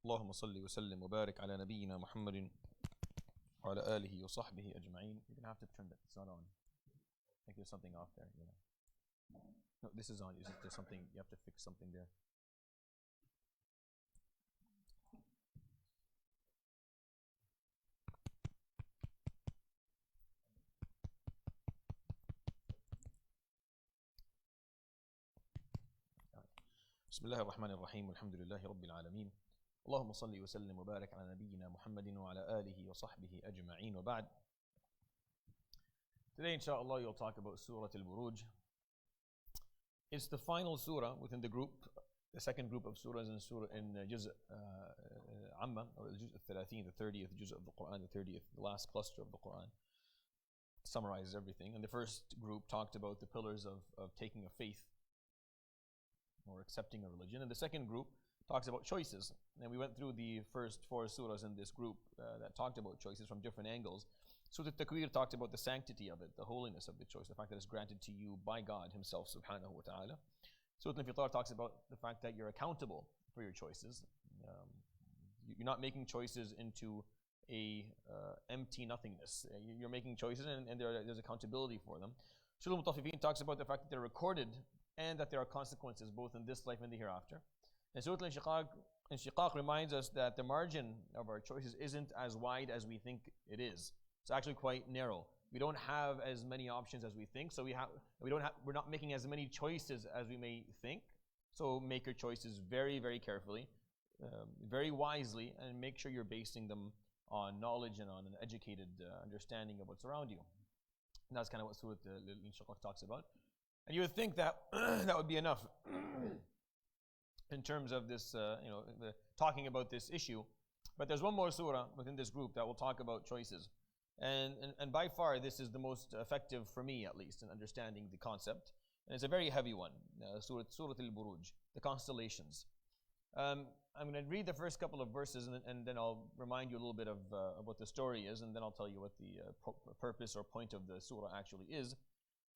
اللهم صل وسلم وبارك على نبينا محمد وعلى آله وصحبه أجمعين. You're gonna have to turn that. It's not on. I think there's something off there. Yeah. No, this is on. There's something. You have to fix something there. بسم الله الرحمن الرحيم والحمد لله رب العالمين اللهم صل وسلم وبارك على نبينا محمد وعلى آله وصحبه أجمعين وبعد. Today inshallah you'll talk about Surah Al-Borooj. It's the final surah within the group, the second group of surahs in Juz' Amma, or the Juz' al-30, the 30th Juz' of the Quran, the 30th, the last cluster of the Quran. Summarizes everything. And the first group talked about the pillars of taking a faith or accepting a religion. And the second group talks about choices. And we went through the first 4 surahs in this group that talked about choices from different angles. Surah Al-Takwir talked about the sanctity of it, the holiness of the choice, the fact that it's granted to you by God Himself subhanahu wa ta'ala. Surah Al-Fitar talks about the fact that you're accountable for your choices. You're not making choices into a empty nothingness. You're making choices and there's accountability for them. Surah Al-Mutaffifin talks about the fact that they're recorded and that there are consequences both in this life and the hereafter. And Surah Al-Inshiqaq reminds us that the margin of our choices isn't as wide as we think it is. It's actually quite narrow. We don't have as many options as we think, so we're not making as many choices as we may think. So make your choices very, very carefully, very wisely, and make sure you're basing them on knowledge and on an educated understanding of what's around you. And that's kind of what Surah Al-Inshiqaq talks about. And you would think that that would be enough in terms of this, talking about this issue. But there's one more surah within this group that will talk about choices. And by far, this is the most effective for me, at least, in understanding the concept. And it's a very heavy one, Surah Al-Borooj, the constellations. I'm going to read the first couple of verses, and then I'll remind you a little bit of what the story is, and then I'll tell you what the purpose or point of the surah actually is.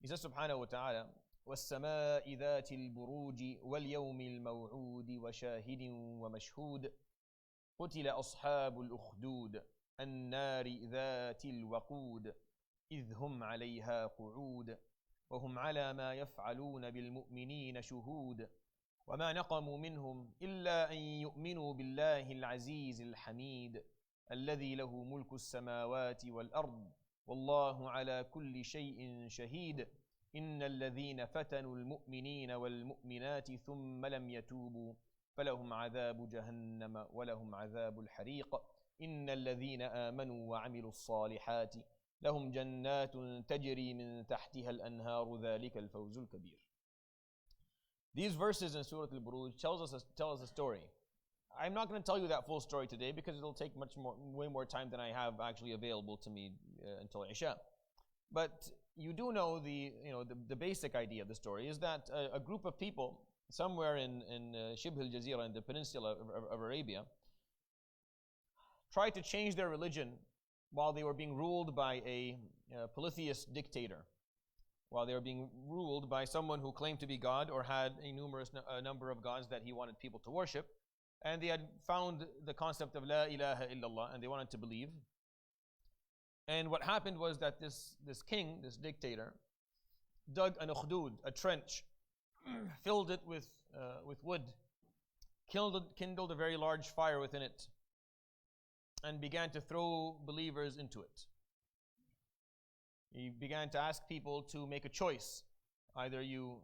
He says subhanahu wa ta'ala, وَالسَّمَاءِ ذَاتِ الْبُرُوجِ وَالْيَوْمِ الْمَوْعُودِ وَشَاهِدٍ وَمَشْهُودٍ قُتِلَ أَصْحَابُ الْأُخْدُودِ النَّارِ ذَاتِ الْوَقُودِ إِذْ هُمْ عَلَيْهَا قُعُودٌ وَهُمْ عَلَى مَا يَفْعَلُونَ بِالْمُؤْمِنِينَ شُهُودٌ وَمَا نَقَمُوا مِنْهُمْ إِلَّا أَن يُؤْمِنُوا بِاللَّهِ الْعَزِيزِ الْحَمِيدِ الَّذِي لَهُ مُلْكُ السَّمَاوَاتِ وَالْأَرْضِ وَاللَّهُ عَلَى كُلِّ شَيْءٍ شَهِيدٌ إِنَّ الَّذِينَ فَتَنُوا الْمُؤْمِنِينَ وَالْمُؤْمِنَاتِ ثُمَّ لَمْ يَتُوبُوا فَلَهُمْ عَذَابُ جَهَنَّمَ وَلَهُمْ عَذَابُ الْحَرِيقِ إِنَّ الَّذِينَ آمَنُوا وَعَمِلُوا الصَّالِحَاتِ لَهُمْ جَنَّاتٌ تَجْرِي مِنْ تَحْتِهَا الْأَنْهَارُ ذَلِكَ الْفَوْزُ الْكَبِيرُ. These verses in Surah Al-Borooj tell us a story. I'm not going to tell you that full story today because it'll take way more time than I have actually available to me until Isha. But you do know the basic idea of the story is that a group of people somewhere in Shibh al-Jazira, in the peninsula of Arabia, tried to change their religion while they were being ruled by a polytheist dictator, while they were being ruled by someone who claimed to be God or had a number of gods that he wanted people to worship. And they had found the concept of La ilaha illallah and they wanted to believe. And what happened was that this king, this dictator, dug an ukhdud, a trench, filled it with wood, kindled a very large fire within it, and began to throw believers into it. He began to ask people to make a choice. Either you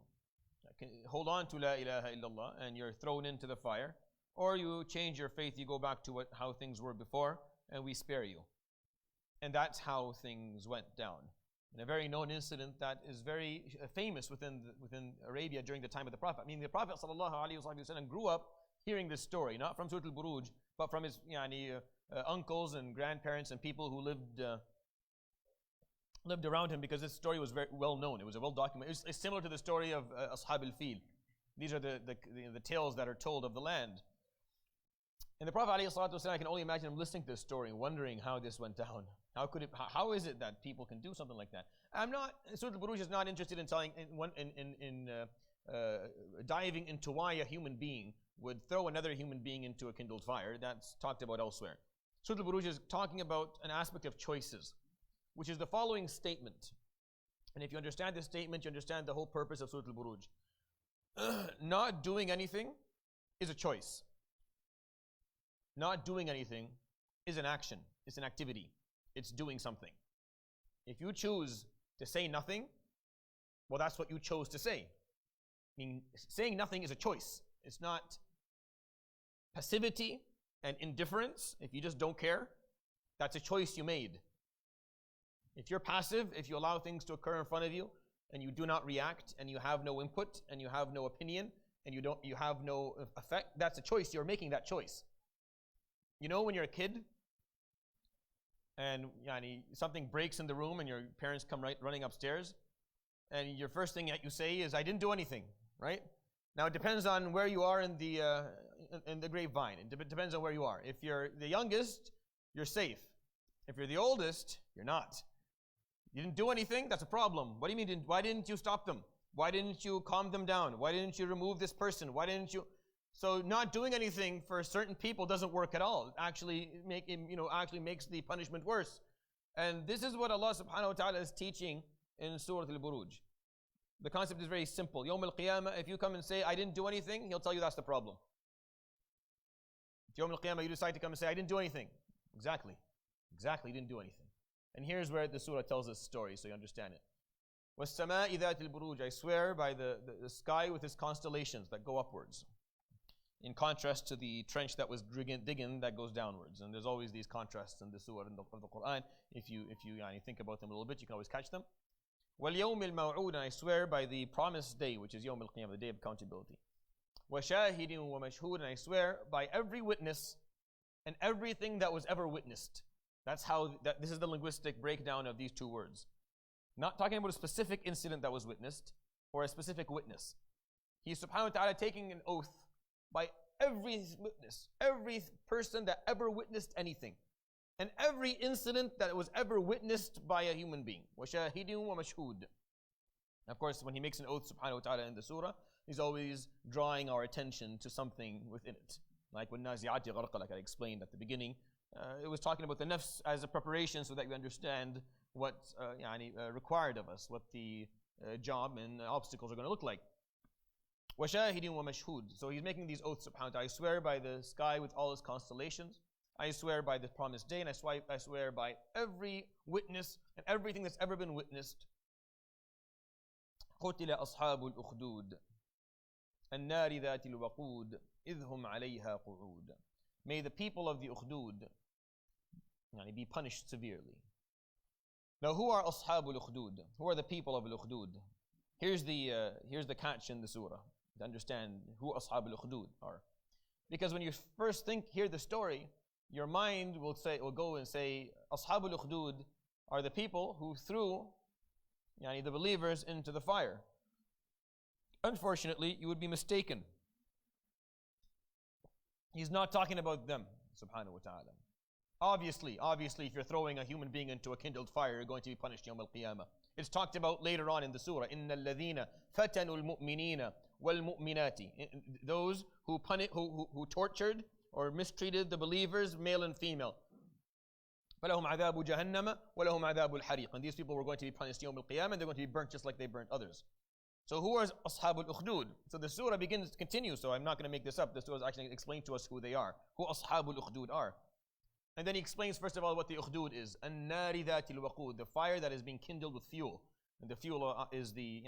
can hold on to La ilaha illallah and you're thrown into the fire, or you change your faith, you go back to how things were before, and we spare you. And that's how things went down. And a very known incident that is very famous within Arabia during the time of the Prophet. I mean, the Prophet ﷺ grew up hearing this story, not from Surah Al-Borooj, but from his uncles and grandparents and people who lived around him, because this story was very well known. It was well documented. It's similar to the story of Ashab al-Fil. These are the tales that are told of the land. And the Prophet ﷺ, I can only imagine him listening to this story and wondering how this went down. How is it that people can do something like that? Surah Al-Borooj is not interested in diving into why a human being would throw another human being into a kindled fire. That's talked about elsewhere. Surah Al-Borooj is talking about an aspect of choices, which is the following statement. And if you understand this statement, you understand the whole purpose of Surah Al-Borooj. Not doing anything is a choice. Not doing anything is an action. It's an activity. It's doing something. If you choose to say nothing, well, that's what you chose to say. I mean, saying nothing is a choice. It's not passivity and indifference. If you just don't care, that's a choice you made. If you're passive, if you allow things to occur in front of you and you do not react and you have no input and you have no opinion and you have no effect, that's a choice. You're making that choice. You know when you're a kid and something breaks in the room and your parents come running upstairs and your first thing that you say is, I didn't do anything, right? Now it depends on where you are in the grapevine. It depends on where you are. If you're the youngest, you're safe. If you're the oldest, you're not. You didn't do anything, that's a problem. What do you mean, why didn't you stop them? Why didn't you calm them down? Why didn't you remove this person? Why didn't you? So not doing anything for certain people doesn't work at all. It actually makes the punishment worse. And this is what Allah subhanahu wa ta'ala is teaching in Surah Al-Borooj. The concept is very simple. Yawm al-Qiyamah, if you come and say, I didn't do anything, He'll tell you that's the problem. If Yawm al-Qiyamah, you decide to come and say, I didn't do anything. Exactly, you didn't do anything. And here's where the surah tells us story, so you understand it. وَالسَّمَاءِ ذَاتِ الْبُرُوجِ, I swear by the sky with its constellations that go upwards. In contrast to the trench that was digging that goes downwards. And there's always these contrasts in the surah of the Quran. If you think about them a little bit, you can always catch them. وَالْيَوْمِ الْمَوْعُودِ, and I swear by the promised day, which is Yawm al-Qiyamah, the day of accountability. وَشَاهِدٍ وَمَشْهُودٍ, and I swear by every witness and everything that was ever witnessed. This is the linguistic breakdown of these two words. Not talking about a specific incident that was witnessed or a specific witness. He's subhanahu wa ta'ala taking an oath by every witness, every person that ever witnessed anything, and every incident that was ever witnessed by a human being. وَشَاهِدٍ وَمَشْهُودٍ. Of course, when he makes an oath subhanahu wa ta'ala in the surah, he's always drawing our attention to something within it. Like when Nazi'ati gharqa, like I explained at the beginning, it was talking about the nafs as a preparation so that we understand what's required of us, what the job and obstacles are going to look like. وَشَاهِدٍ وَمَشْهُودٍ. So he's making these oaths subhanahu wa ta'ala. I swear by the sky with all its constellations. I swear by the promised day, and I swear by every witness and everything that's ever been witnessed. قُتِلَ أَصْحَابُ الْأُخْدُودِ النَّارِ ذَاتِ الْوَقُودِ إِذْ هُمْ عَلَيْهَا قُعُودٌ. May the people of the Ukhdud be punished severely. Now, who are Ashabul Ukhdud? Who are the people of Al-Ukhdud? Here's the catch in the surah to understand who Ashabul Ukhdud are. Because when you first hear the story, your mind will go and say, Ashabul Ukhdud are the people who threw the believers into the fire. Unfortunately, you would be mistaken. He's not talking about them, subhanahu wa ta'ala. Obviously, if you're throwing a human being into a kindled fire, you're going to be punished Yawm al-Qiyamah. It's talked about later on in the surah. إِنَّ الَّذِينَ فَتَنُوا الْمُؤْمِنِينَ وَالْمُؤْمِنَاتِ. Those who tortured or mistreated the believers, male and female. فَلَهُمْ عَذَابُ جَهَنَّمَ وَلَهُمْ عَذَابُ الْحَرِيقِ. And these people were going to be punished Yawm al-Qiyamah, and they're going to be burnt just like they burnt others. So who are Ashabul Ukhdud? So the surah continues, so I'm not going to make this up. The surah is actually explained to us who they are, who Ashabul Ukhdud are. And then he explains first of all what the Ukhdud is. النَّارِ ذَاتِ الْوَقُودِ, the fire that is being kindled with fuel. And the fuel is the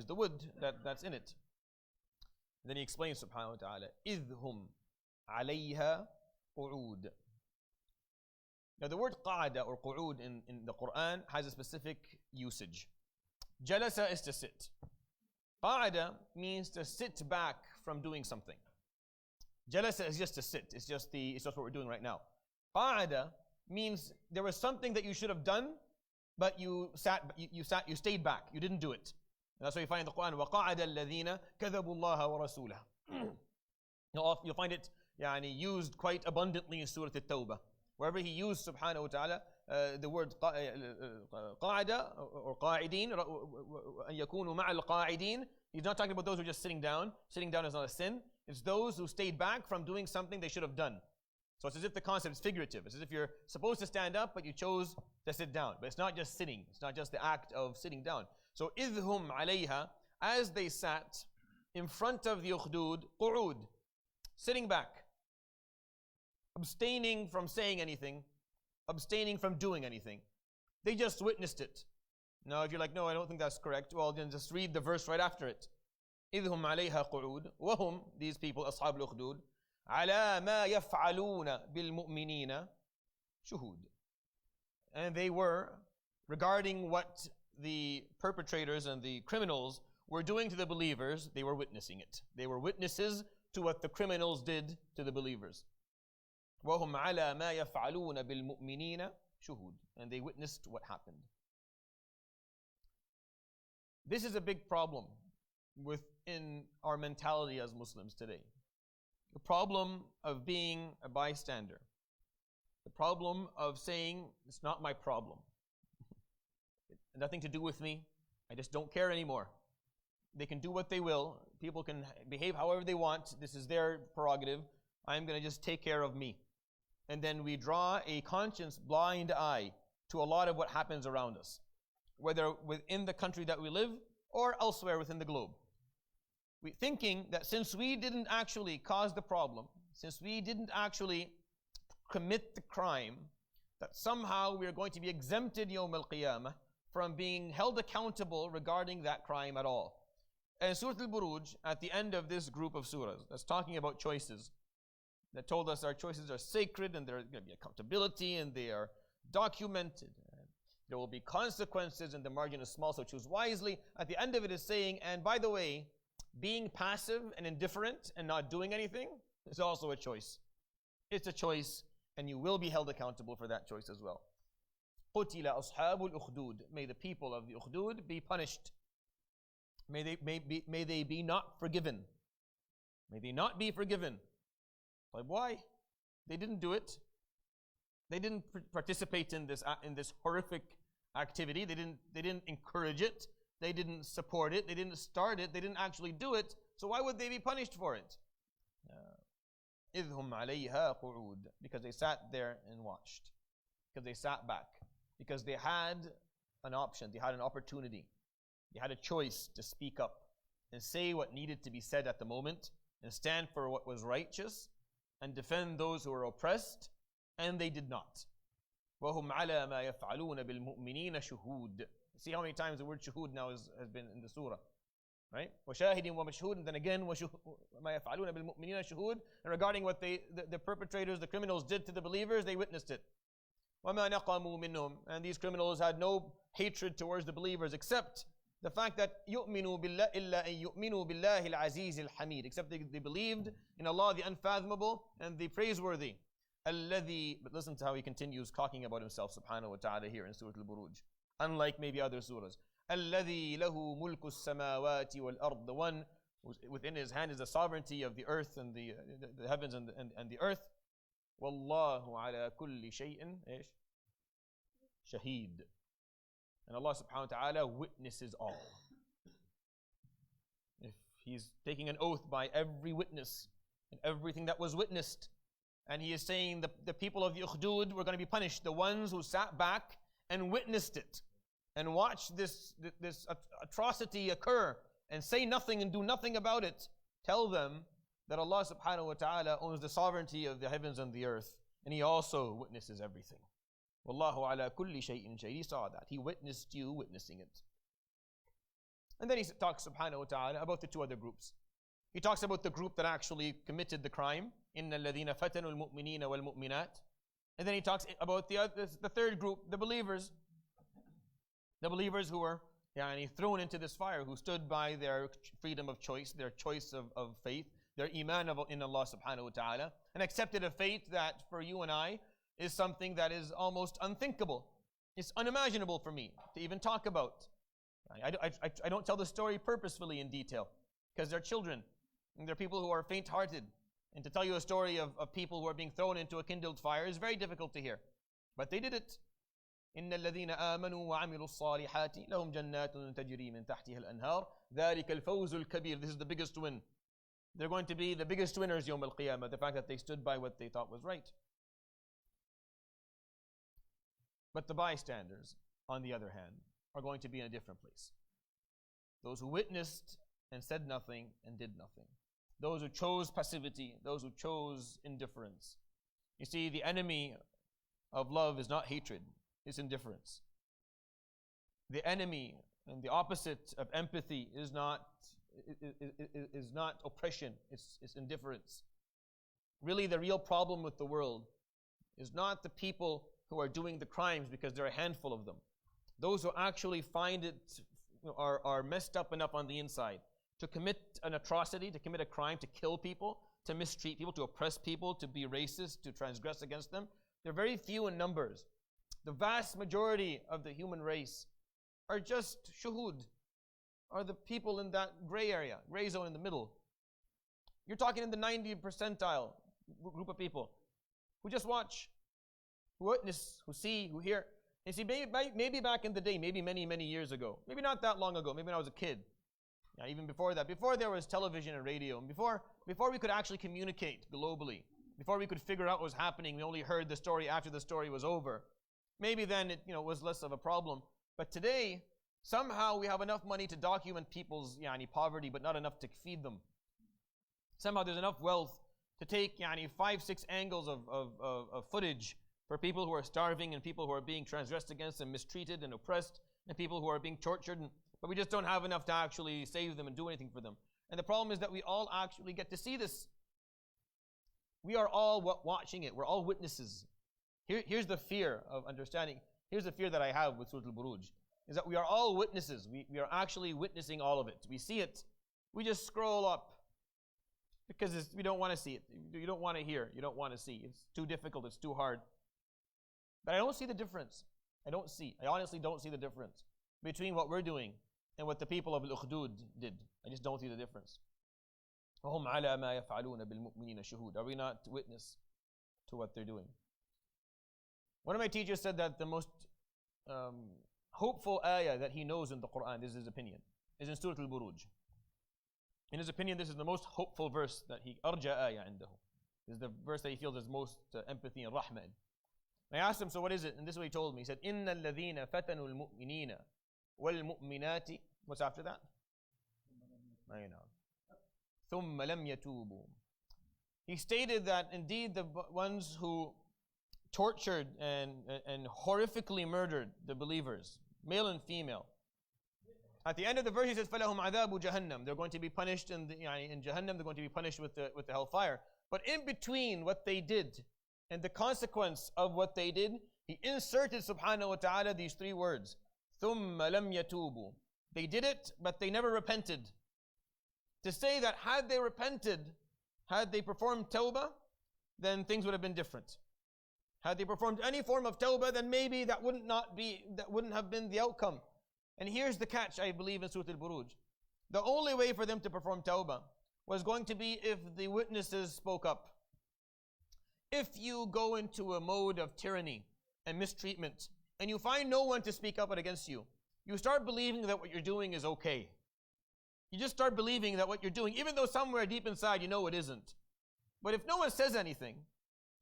wood that's in it. And then he explains subhanahu wa ta'ala, إِذْ هُمْ عَلَيْهَا قُعُودٌ. Now the word qa'ada or qu'ud in the Quran has a specific usage. Jalasa is to sit. Qa'ada means to sit back from doing something. Jalasa is just to sit. It's just what we're doing right now. Qa'ada means there was something that you should have done, but you stayed back. You didn't do it. And that's why you find in the Quran, وَقَعَدَ الَّذِينَ كَذَبُوا اللَّهَ وَرَسُولَهُ. You'll find it used quite abundantly in Surah Al-Tawbah. Wherever he used subhanahu wa ta'ala, the word قاعدة or قاعدين أن يكونوا مع القاعدين. He's not talking about those who are just sitting down. Sitting down is not a sin. It's those who stayed back from doing something they should have done. So it's as if the concept is figurative. It's as if you're supposed to stand up, but you chose to sit down. But it's not just sitting. It's not just the act of sitting down. So إِذْ هُمْ عَلَيْهَا, as they sat in front of the ukhdud, قُعُود, sitting back, abstaining from saying anything, abstaining from doing anything. They just witnessed it. Now if you're like, no, I don't think that's correct, well then just read the verse right after it. إِذْ هُمْ عَلَيْهَا قُعُود وَهُمْ, these people, أصحاب الأخدود, عَلَى مَا يَفْعَلُونَ بِالْمُؤْمِنِينَ شُهُود. And they were, regarding what the perpetrators and the criminals were doing to the believers, they were witnessing it. They were witnesses to what the criminals did to the believers. وَهُمْ عَلَى مَا يَفْعَلُونَ بِالْمُؤْمِنِينَ شُهُود. And they witnessed what happened. This is a big problem within our mentality as Muslims today. The problem of being a bystander. The problem of saying, it's not my problem. Nothing to do with me. I just don't care anymore. They can do what they will. People can behave however they want. This is their prerogative. I'm going to just take care of me. And then we draw a conscience blind eye to a lot of what happens around us, whether within the country that we live or elsewhere within the globe. We thinking that since we didn't actually cause the problem, since we didn't actually commit the crime, that somehow we are going to be exempted Yawm al-Qiyamah from being held accountable regarding that crime at all. And Surat Al-Borooj, at the end of this group of surahs, that's talking about choices, that told us our choices are sacred and there's going to be accountability and they are documented. There will be consequences and the margin is small, so choose wisely. At the end of it is saying, and by the way, being passive and indifferent and not doing anything is also a choice. It's a choice and you will be held accountable for that choice as well. قُتِلَ أَصْحَابُ الْأُخْدُودِ. May the people of the ukhdud be punished. May they be not forgiven. May they not be forgiven. Like, why? They didn't do it. They didn't participate in this horrific activity. They didn't encourage it. They didn't support it. They didn't start it. They didn't actually do it. So why would they be punished for it? إِذْ هُمْ عَلَيْهَا قُعُود. Because they sat there and watched. Because they sat back. Because they had an option. They had an opportunity. They had a choice to speak up and say what needed to be said at the moment and stand for what was righteous and defend those who were oppressed, and they did not. وَهُمْ عَلَى مَا يَفْعَلُونَ بِالْمُؤْمِنِينَ شُهُود. See how many times the word shuhud now has been in the surah, right? وَشَاهِدٍ وَمَشْهُودٍ, and then again مَا يَفْعَلُونَ بِالْمُؤْمِنِينَ شُهُود. And regarding what the perpetrators, the criminals did to the believers, they witnessed it. وَمَا نَقَمُوا مِنْهُمْ. And these criminals had no hatred towards the believers except the fact that يُؤْمِنُوا بِاللَّهِ إِلَّا أَن يُؤْمِنُوا بِاللَّهِ الْعَزِيزِ الْحَمِيدِ. Except they believed in Allah the unfathomable and the praiseworthy. الَّذِي. But listen to how he continues talking about himself subhanahu wa ta'ala here in Surah Al-Borooj. Unlike maybe other surahs. الَّذِي لَهُ مُلْكُ السَّمَاوَاتِ وَالْأَرْضِ. The one within his hand is the sovereignty of the earth and the heavens and the earth. وَاللَّهُ عَلَى كُلِّ شَيْءٍ شَهِيدٌ. And Allah subhanahu wa ta'ala witnesses all. If He's taking an oath by every witness and everything that was witnessed, and He is saying the people of the ukhdud were going to be punished, the ones who sat back and witnessed it and watched this atrocity occur and say nothing and do nothing about it, tell them that Allah subhanahu wa ta'ala owns the sovereignty of the heavens and the earth, and He also witnesses everything. Wallahu ala kulli shay'in shahid. He saw that. He witnessed you witnessing it. And then he talks subhanahu wa ta'ala about the two other groups. He talks about the group that actually committed the crime. إِنَّ الَّذِينَ فَتَنُوا الْمُؤْمِنِينَ وَالْمُؤْمِنَاتِ. And then he talks about the third group, the believers. The believers who were thrown into this fire, who stood by their freedom of choice, their choice of faith, their iman in Allah subhanahu wa ta'ala, and accepted a fate that for you and I is something that is almost unthinkable. It's unimaginable for me to even talk about. I don't tell the story purposefully in detail because they're children and they're people who are faint-hearted. And to tell you a story of people who are being thrown into a kindled fire is very difficult to hear. But they did it. إن الذين آمنوا وعملوا الصالحات لهم جنات تجري من تحتها الأنهار ذلك الفوز الكبير. This is the biggest win. They're going to be the biggest winners يوم القيامة. The fact that they stood by what they thought was right. But the bystanders, on the other hand, are going to be in a different place. Those who witnessed and said nothing and did nothing. Those who chose passivity, those who chose indifference. You see, the enemy of love is not hatred, it's indifference. The enemy and the opposite of empathy is not oppression, it's indifference. Really, the real problem with the world is not the people who are doing the crimes, because there are a handful of them. Those who actually find it are messed up enough on the inside to commit an atrocity, to commit a crime, to kill people, to mistreat people, to oppress people, to be racist, to transgress against them. They're very few in numbers. The vast majority of the human race are just shuhud, are the people in that gray area, gray zone in the middle. You're talking in the 90th percentile group of people who just watch, who witness, who see, who hear. And see, maybe back in the day, maybe many years ago, maybe not that long ago, maybe when I was a kid, even before that, before there was television and radio, and before we could actually communicate globally, before we could figure out what was happening, we only heard the story after the story was over. Maybe then it was less of a problem. But today, somehow we have enough money to document people's poverty, but not enough to feed them. Somehow there's enough wealth to take 5-6 angles of footage for people who are starving and people who are being transgressed against and mistreated and oppressed and people who are being tortured, but we just don't have enough to actually save them and do anything for them. And the problem is that we all actually get to see this. We are all watching it. We're all witnesses. Here's the fear of understanding. Here's the fear that I have with Surat Al-Borooj, is that we are all witnesses. We are actually witnessing all of it. We see it. We just scroll up because we don't want to see it. You don't want to hear. You don't want to see. It's too difficult. It's too hard. But I don't see the difference. I honestly don't see the difference between what we're doing and what the people of Al-Ukhdud did. I just don't see the difference. وَهُمْ عَلَى مَا يَفْعَلُونَ بِالْمُؤْمِنِينَ شُهُودٌ. Are we not witness to what they're doing? One of my teachers said that the most hopeful ayah that he knows in the Quran, this is his opinion, is in Surah Al-Borooj. In his opinion, this is the most hopeful verse that he, أرجى آية عنده. This is the verse that he feels has most empathy and rahmah in. I asked him, so what is it? And this is what he told me. He said, إِنَّ الَّذِينَ فَتَنُوا الْمُؤْمِنِينَ وَالْمُؤْمِنَاتِ. What's after that? ثُمَّ لَمْ يَتُوبُوا. He stated that indeed the ones who tortured and horrifically murdered the believers, male and female, at the end of the verse he says, فَلَهُمْ عَذَابُ جَهَنَّمْ. They're going to be punished in Jahannam, they're going to be punished with the hellfire. But in between what they did and the consequence of what they did, he inserted subhanahu wa ta'ala these 3 words. ثُمَّ لَمْ يَتُوبُوا. They did it, but they never repented. To say that had they repented, had they performed tawbah, then things would have been different. Had they performed any form of tawbah, then maybe that wouldn't have been the outcome. And here's the catch, I believe, in Surah Al-Borooj. The only way for them to perform tawbah was going to be if the witnesses spoke up. If you go into a mode of tyranny and mistreatment, and you find no one to speak up against you, you start believing that what you're doing is okay. You just start believing that what you're doing, even though somewhere deep inside you know it isn't. But if no one says anything,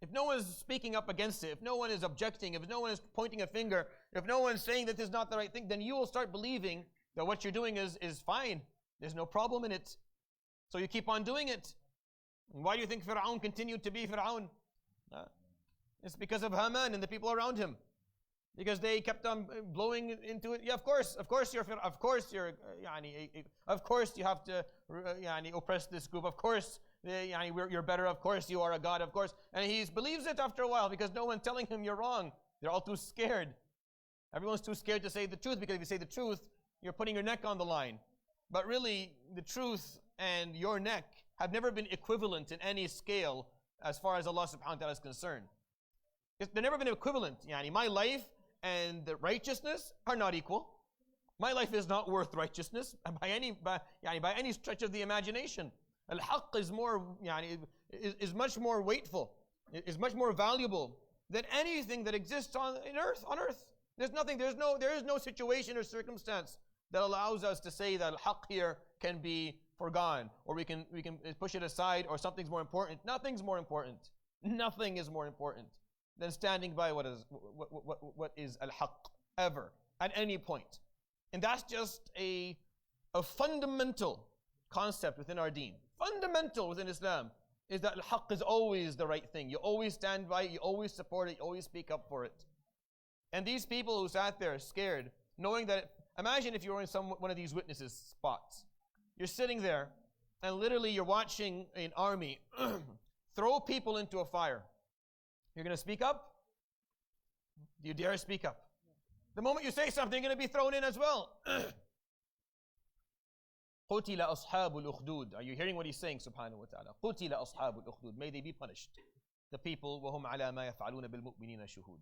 if no one is speaking up against it, if no one is objecting, if no one is pointing a finger, if no one is saying that this is not the right thing, then you will start believing that what you're doing is fine. There's no problem in it. So you keep on doing it. And why do you think Fir'aun continued to be Fir'aun? It's because of Haman and the people around him. Because they kept on blowing into it. Yeah, of course you have to oppress this group. Of course, you're better. Of course, you are a god. Of course, and he believes it after a while because no one's telling him you're wrong. They're all too scared. Everyone's too scared to say the truth because if you say the truth, you're putting your neck on the line. But really, the truth and your neck have never been equivalent in any scale as far as Allah subhanahu wa ta'ala is concerned. They've never been equivalent. My life and the righteousness are not equal. My life is not worth righteousness by any stretch of the imagination. Al-Haqq is much more weightful, is much more valuable than anything that exists on earth. There is no situation or circumstance that allows us to say that al-haq here can be forgone, or we can push it aside, or something's more important. Nothing's more important. Nothing is more important than standing by what is al-haq ever, at any point. And that's just a fundamental concept within our deen. Fundamental within Islam is that al-haq is always the right thing. You always stand by it, you always support it, you always speak up for it. And these people who sat there scared, knowing that, imagine if you were in one of these witnesses spots. You're sitting there, and literally you're watching an army throw people into a fire. You're going to speak up? Do you dare speak up? The moment you say something, you're going to be thrown in as well. قُتِلَ أَصْحَابُ الْأُخْدُودِ. Are you hearing what he's saying, subhanahu wa ta'ala? قُتِلَ أَصْحَابُ الْأُخْدُودِ. May they be punished. The people, وَهُمْ عَلَى مَا يَفْعَلُونَ بِالْمُؤْمِنِينَ شُهُودٌ.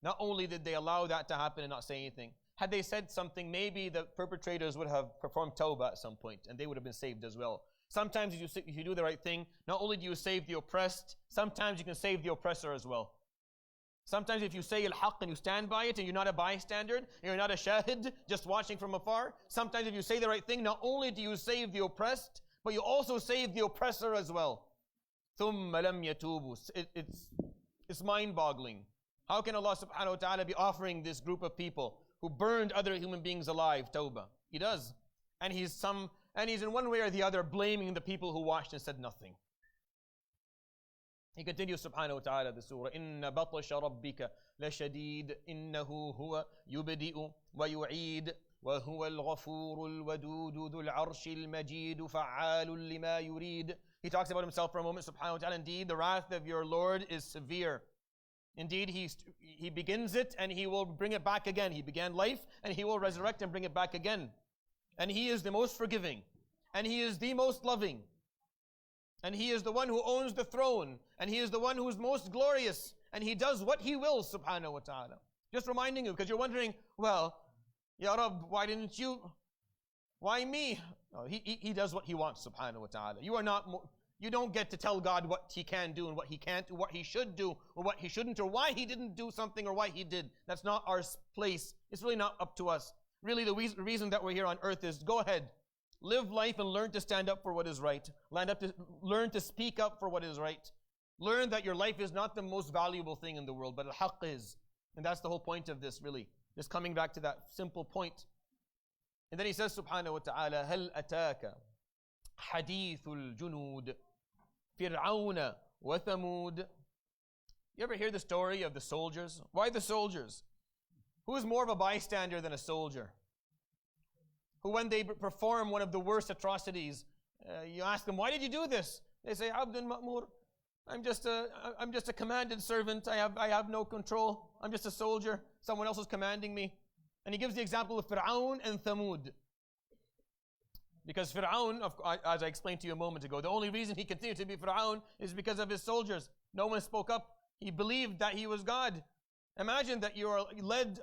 Not only did they allow that to happen and not say anything, had they said something, maybe the perpetrators would have performed tawbah at some point, and they would have been saved as well. Sometimes if you do the right thing, not only do you save the oppressed, sometimes you can save the oppressor as well. Sometimes if you say al-haq and you stand by it and you're not a bystander, and you're not a shahid, just watching from afar, sometimes if you say the right thing, not only do you save the oppressed, but you also save the oppressor as well. ثُمَّ لَمْ يَتُوبُوا. It's mind-boggling. How can Allah subhanahu wa ta'ala be offering this group of people who burned other human beings alive tawbah? He does. And he's in one way or the other blaming the people who watched and said nothing. He continues subhanahu wa ta'ala the surah, إِنَّ بَطْشَ رَبِّكَ لَشَدِيدٌ إِنَّهُ هُوَ يُبْدِئُ وَيُعِيدُ وَهُوَ الْغَفُورُ الْوَدُودُ ذُو الْعَرْشِ الْمَجِيدُ فَعَّالٌ لِمَا يُرِيدُ. He talks about himself for a moment, subhanahu wa ta'ala. Indeed, the wrath of your Lord is severe. Indeed, he begins it and he will bring it back again. He began life and he will resurrect and bring it back again. And he is the most forgiving. And he is the most loving. And he is the one who owns the throne. And he is the one who is most glorious. And he does what he wills, subhanahu wa ta'ala. Just reminding you, because you're wondering, well, Ya Rabb, why didn't you? Why me? No, he does what he wants, subhanahu wa ta'ala. You don't get to tell God what he can do and what he can't do, what he should do or what he shouldn't, or why he didn't do something or why he did. That's not our place. It's really not up to us. Really, the reason that we're here on earth is go ahead. Live life and learn to stand up for what is right. Learn to speak up for what is right. Learn that your life is not the most valuable thing in the world, but al-haq is. And that's the whole point of this, really. Just coming back to that simple point. And then he says, subhanahu wa ta'ala, هَلْ أَتَاكَ حَدِيثُ الْجُنُودِ فِرْعَوْنَ وَثَمُودَ. You ever hear the story of the soldiers? Why the soldiers? Who is more of a bystander than a soldier? Who, when they perform one of the worst atrocities, you ask them, why did you do this? They say, Abdun Ma'mur. I'm just a commanded servant. I have no control. I'm just a soldier. Someone else is commanding me. And he gives the example of Fir'aun and Thamud. Because Fir'aun, as I explained to you a moment ago, the only reason he continued to be Fir'aun is because of his soldiers. No one spoke up. He believed that he was God. Imagine that you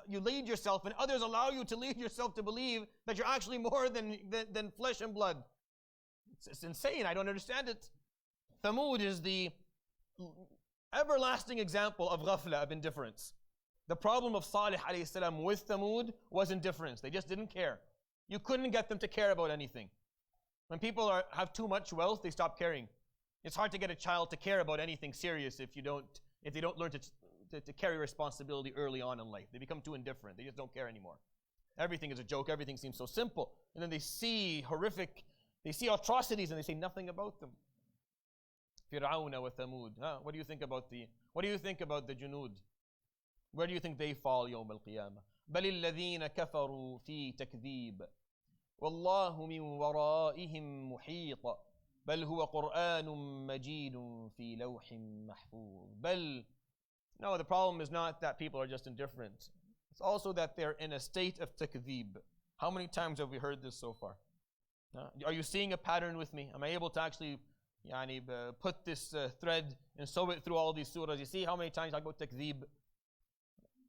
lead yourself and others allow you to lead yourself to believe that you're actually more than flesh and blood. It's insane. I don't understand it. Thamud is the everlasting example of ghafla, of indifference. The problem of Salih alayhi salam with Thamud was indifference. They just didn't care. You couldn't get them to care about anything. When people have too much wealth, they stop caring. It's hard to get a child to care about anything serious if they don't learn to carry responsibility early on in life. They become too indifferent. They just don't care anymore. Everything is a joke. Everything seems so simple. And then they see atrocities and they say nothing about them. Fir'auna wa Thamud. What do you think about the Junud? Where do you think they fall يوم القيامة? بل الذين كفروا في تكذيب والله من ورائهم محيط بل هو قرآن مجيد في لوح محفوظ. No, the problem is not that people are just indifferent. It's also that they're in a state of takdhib. How many times have we heard this so far? Are you seeing a pattern with me? Am I able to actually put this thread and sew it through all these surahs? You see how many times I go takdhib?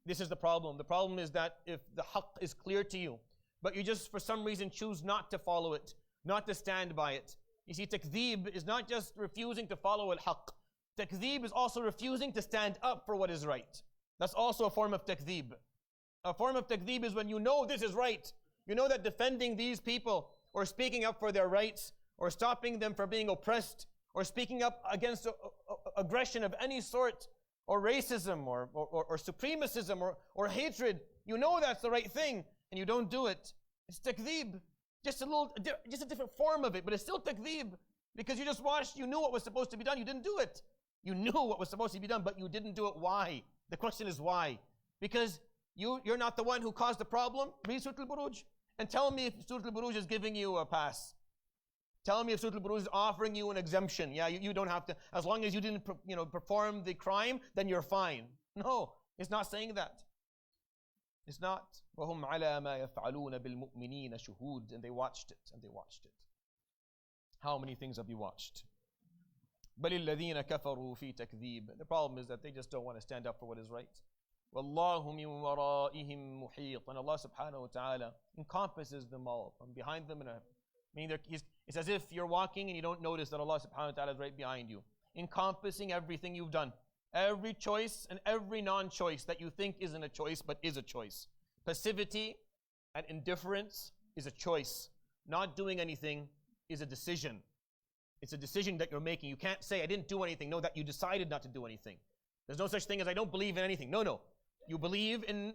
This is the problem. The problem is that if the haqq is clear to you, but you just for some reason choose not to follow it, not to stand by it. You see, takdhib is not just refusing to follow al-haqq. Takdhib is also refusing to stand up for what is right. That's also a form of takdhib. A form of takdeeb is when you know this is right. You know that defending these people or speaking up for their rights or stopping them from being oppressed or speaking up against aggression of any sort or racism or supremacism or hatred, you know that's the right thing and you don't do it. It's takdeeb. Just a different form of it, but it's still takdeeb. Because you just watched, you knew what was supposed to be done, you didn't do it. You knew what was supposed to be done, but you didn't do it. Why? The question is why? Because you're not the one who caused the problem. Read Surah Al-Borooj and tell me if Surah Al-Borooj is giving you a pass. Tell me if Surah Al-Borooj is offering you an exemption. Yeah, you don't have to, as long as you didn't perform the crime, then you're fine. No, it's not saying that. It's not. وَهُمْ عَلَى مَا يَفْعَلُونَ بِالْمُؤْمِنِينَ شُهُودٌ. And they watched it, and they watched it. How many things have you watched? بَلِ الَّذِينَ كَفَرُوا فِي تَكْذِيبٍ. The problem is that they just don't want to stand up for what is right. وَاللَّهُ مِن وَرَائِهِمْ مُحِيطٌ. And Allah subhanahu wa ta'ala encompasses them all from behind them. It's as if you're walking and you don't notice that Allah subhanahu wa ta'ala is right behind you, encompassing everything you've done. Every choice and every non-choice that you think isn't a choice but is a choice. Passivity and indifference is a choice. Not doing anything is a decision. It's a decision that you're making. You can't say, I didn't do anything. No, that you decided not to do anything. There's no such thing as I don't believe in anything. No. You believe in,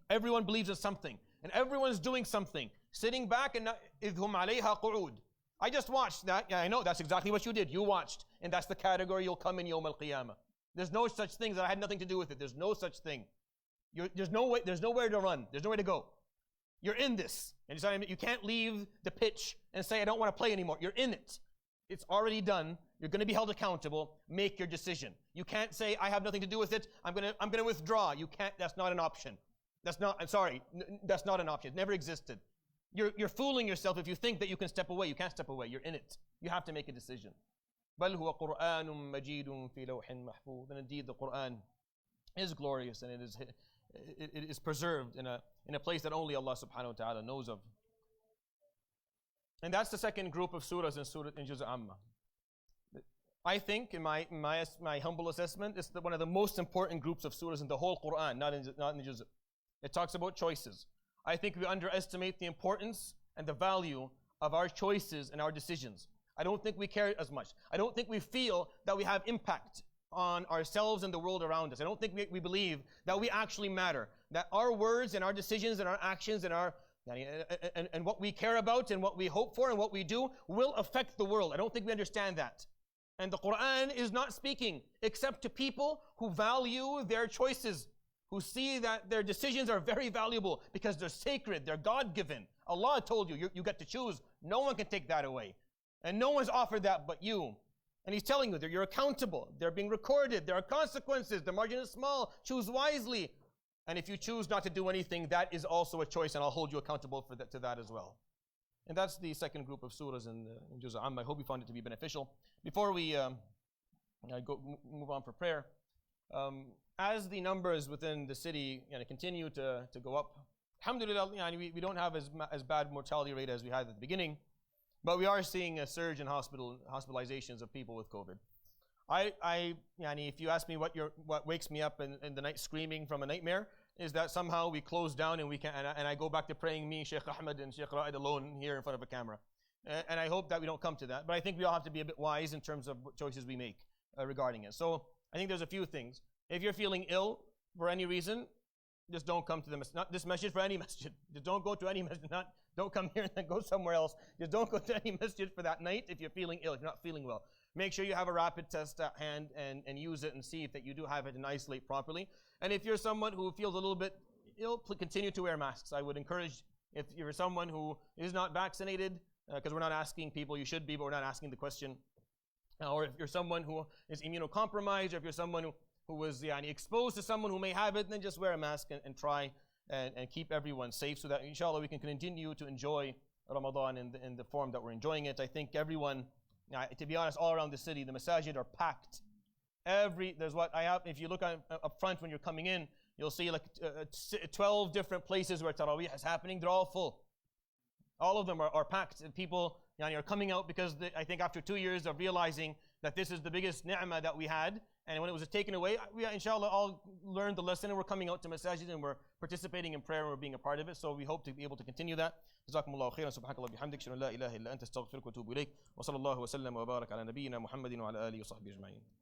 everyone believes in something. And everyone's doing something. Sitting back and إِذْ هُمْ عَلَيْهَا قُعُودٌ. I just watched that. Yeah, I know, that's exactly what you did. You watched. And that's the category you'll come in Yawm al-Qiyamah. There's no such thing that I had nothing to do with it. There's no such thing. There's nowhere to run. There's nowhere to go. You're in this. And you can't leave the pitch and say, I don't want to play anymore. You're in it. It's already done. You're going to be held accountable. Make your decision. You can't say, I have nothing to do with it. I'm going to withdraw. You can't. That's not an option. That's not an option. It never existed. You're fooling yourself if you think that you can step away. You can't step away. You're in it. You have to make a decision. بَلْ هُوَ قُرْآنٌ مَجِيدٌ فِي لَوْحٍ مَحْفُوظٍ. And indeed, the Quran is glorious and it is preserved in a place that only Allah subhanahu wa ta'ala knows of. And that's the second group of surahs in Juz' Amma. I think, in my humble assessment, it's one of the most important groups of surahs in the whole Quran, not in the Juz'. It talks about choices. I think we underestimate the importance and the value of our choices and our decisions. I don't think we care as much. I don't think we feel that we have impact on ourselves and the world around us. I don't think we believe that we actually matter. That our words and our decisions and our actions and what we care about and what we hope for and what we do will affect the world. I don't think we understand that. And the Quran is not speaking except to people who value their choices, who see that their decisions are very valuable because they're sacred, they're God-given. Allah told you, you get to choose. No one can take that away. And no one's offered that but you. And He's telling you that you're accountable. They're being recorded. There are consequences. The margin is small. Choose wisely. And if you choose not to do anything, that is also a choice, and I'll hold you accountable to that as well. And that's the second group of surahs in Juz' Amma. I hope you found it to be beneficial. Before we move on for prayer, as the numbers within the city continue to go up, alhamdulillah, we don't have as bad mortality rate as we had at the beginning. But we are seeing a surge in hospitalizations of people with COVID. If you ask me what wakes me up in the night screaming from a nightmare, is that somehow we close down and I go back to praying me, Sheikh Ahmed and Sheikh Ra'id alone here in front of a camera. And I hope that we don't come to that. But I think we all have to be a bit wise in terms of what choices we make regarding it. So I think there's a few things. If you're feeling ill for any reason, just don't come to not this masjid, for any masjid. Just don't go to any masjid. Don't come here and then go somewhere else. Just don't go to any masjid for that night if you're feeling ill, if you're not feeling well. Make sure you have a rapid test at hand and use it and see if that you do have it and isolate properly. And if you're someone who feels a little bit ill, continue to wear masks. I would encourage, if you're someone who is not vaccinated, because we're not asking people, you should be, but we're not asking the question. Or if you're someone who is immunocompromised, or if you're someone who was exposed to someone who may have it, then just wear a mask and try and keep everyone safe so that inshallah we can continue to enjoy Ramadan in the form that we're enjoying it. I think everyone, to be honest, all around the city, the masajid are packed. If you look up front when you're coming in, you'll see like 12 different places where Taraweeh is happening. They're all full. All of them are packed. And people are coming out because I think after 2 years of realizing that this is the biggest ni'mah that we had, And when it was taken away, we inshallah all learned the lesson and we're coming out to masajid and we're participating in prayer and we're being a part of it. So we hope to be able to continue that. Jazakumullahu khairan, subhanakallah bihamdik, shalla la ilaha illa anta astaghfiruka wa atubu ilayk. Wa sallallahu wa sallam wa barak ala nabiyyina Muhammadin wa ala alihi wa sahbihi ajma'in.